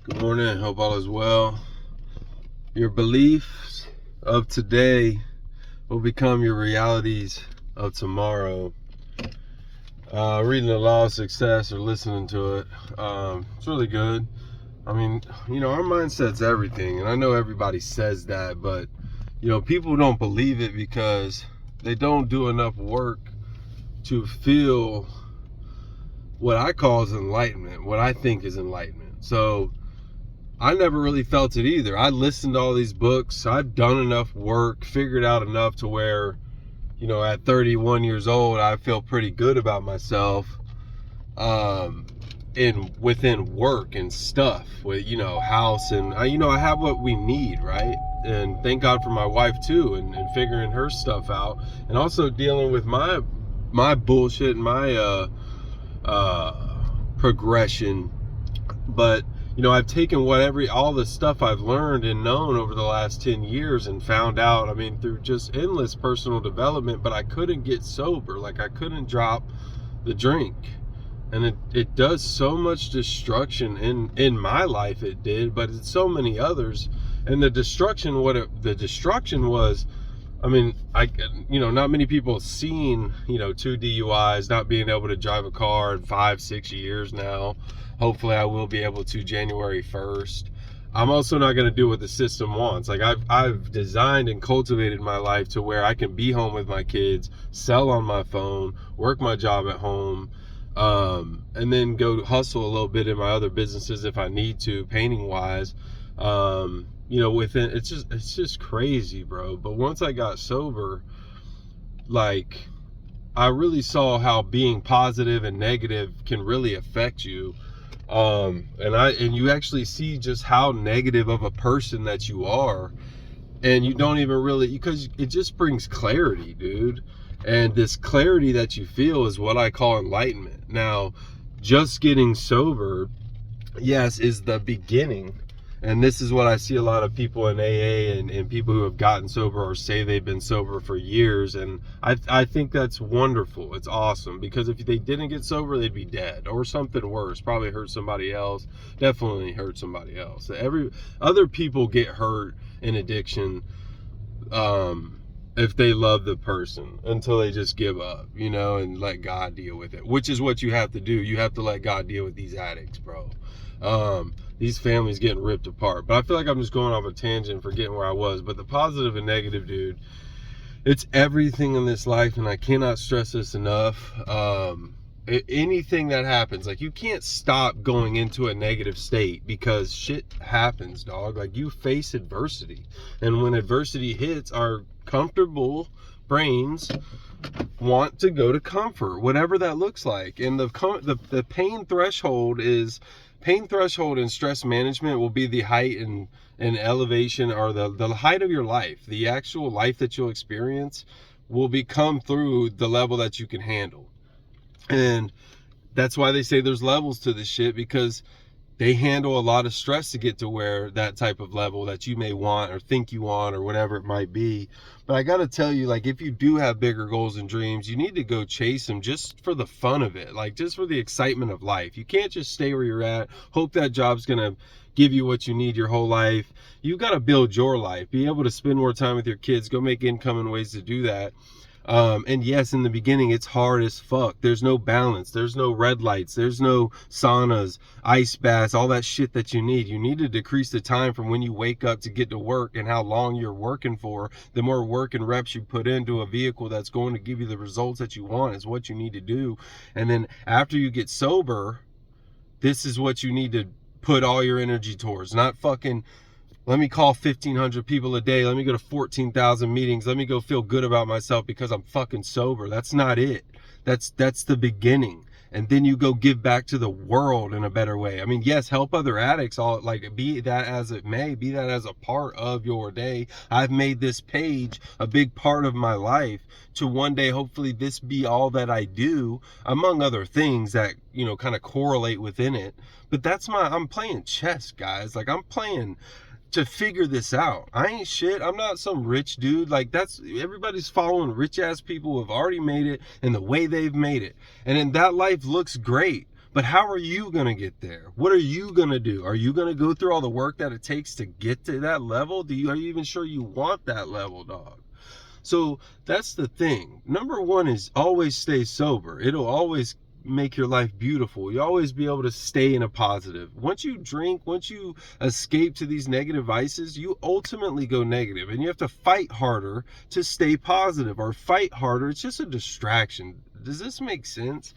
Good morning. Hope all is well. Your beliefs of today will become your realities of tomorrow. Reading The Law of Success or listening to it, it's really good. I mean, our mindset's everything, and I know everybody says that, but people don't believe it because they don't do enough work to feel what I call is enlightenment, what I think is enlightenment. So I never really felt it either. I listened to all these books. I've done enough work, figured out enough to where, at 31 years old, I feel pretty good about myself. Within work and stuff, with house and I have what we need, right? And thank God for my wife too, and figuring her stuff out, and also dealing with my bullshit and my progression. But I've taken all the stuff I've learned and known over the last 10 years and found out, through just endless personal development, but I couldn't get sober. Like, I couldn't drop the drink. And it does so much destruction in my life. It did, but it's so many others. And the destruction was, not many people have seen, 2 DUIs, not being able to drive a car in 5-6 years now. Hopefully I will be able to January 1st. I'm also not going to do what the system wants. Like, I've designed and cultivated my life to where I can be home with my kids, sell on my phone, work my job at home, and then go hustle a little bit in my other businesses if I need to, painting wise. It's just crazy, bro. But once I got sober, like, I really saw how being positive and negative can really affect you. And you actually see just how negative of a person that you are, and you don't even really, because it just brings clarity, dude. And this clarity that you feel is what I call enlightenment. Now, just getting sober, yes, is the beginning. And this is what I see a lot of people in AA and people who have gotten sober or say they've been sober for years. And I think that's wonderful. It's awesome, because if they didn't get sober, they'd be dead or something worse. Probably hurt somebody else. Definitely hurt somebody else. Other people get hurt in addiction if they love the person, until they just give up, and let God deal with it, which is what you have to do. You have to let God deal with these addicts, bro. These families getting ripped apart. But I feel like I'm just going off a tangent, forgetting where I was. But the positive and negative, dude, it's everything in this life, and I cannot stress this enough. Anything that happens, like, you can't stop going into a negative state, because shit happens, dog. Like, you face adversity, and when adversity hits, our comfortable brains want to go to comfort, whatever that looks like. And the pain threshold and stress management will be the height and elevation, or the height of your life. The actual life that you'll experience will become through the level that you can handle. And that's why they say there's levels to this shit, because they handle a lot of stress to get to where that type of level that you may want or think you want, or whatever it might be. But I gotta tell you, like, if you do have bigger goals and dreams, you need to go chase them, just for the fun of it, like, just for the excitement of life. You can't just stay where you're at, hope that job's gonna give you what you need your whole life. You gotta build your life, be able to spend more time with your kids, go make income in ways to do that. And yes, in the beginning, it's hard as fuck. There's no balance. There's no red lights. There's no saunas, ice baths, all that shit that you need. You need to decrease the time from when you wake up to get to work and how long you're working for. The more work and reps you put into a vehicle that's going to give you the results that you want is what you need to do. And then after you get sober, this is what you need to put all your energy towards. Not fucking, let me call 1,500 people a day. Let me go to 14,000 meetings. Let me go feel good about myself because I'm fucking sober. That's not it. That's the beginning. And then you go give back to the world in a better way. Yes, help other addicts, be that as it may, be that as a part of your day. I've made this page a big part of my life to one day, hopefully, this be all that I do, among other things that, kind of correlate within it. But I'm playing chess, guys. Like, I'm playing to figure this out. I ain't shit. I'm not some rich dude. Like, everybody's following rich ass people who have already made it and the way they've made it. And then that life looks great. But how are you going to get there? What are you going to do? Are you going to go through all the work that it takes to get to that level? Are you even sure you want that level, dog? So that's the thing. Number one is always stay sober. It'll always make your life beautiful. You always be able to stay in a positive. Once you drink, once you escape to these negative vices, you ultimately go negative, and you have to fight harder to stay positive, or fight harder. It's just a distraction. Does this make sense?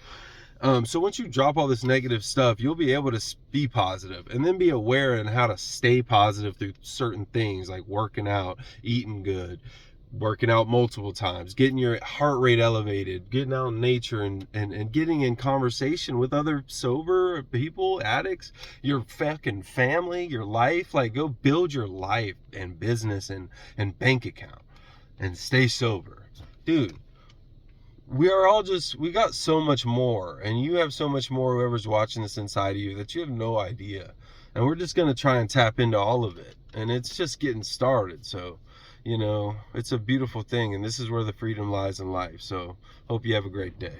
So once you drop all this negative stuff, you'll be able to be positive, and then be aware and how to stay positive through certain things like working out, eating good, working out multiple times, getting your heart rate elevated, getting out in nature, and getting in conversation with other sober people, addicts, your fucking family, your life. Like, go build your life and business and bank account and stay sober. Dude, we got so much more, and you have so much more, whoever's watching this, inside of you, that you have no idea. And we're just going to try and tap into all of it. And it's just getting started. So, it's a beautiful thing. And this is where the freedom lies in life. So hope you have a great day.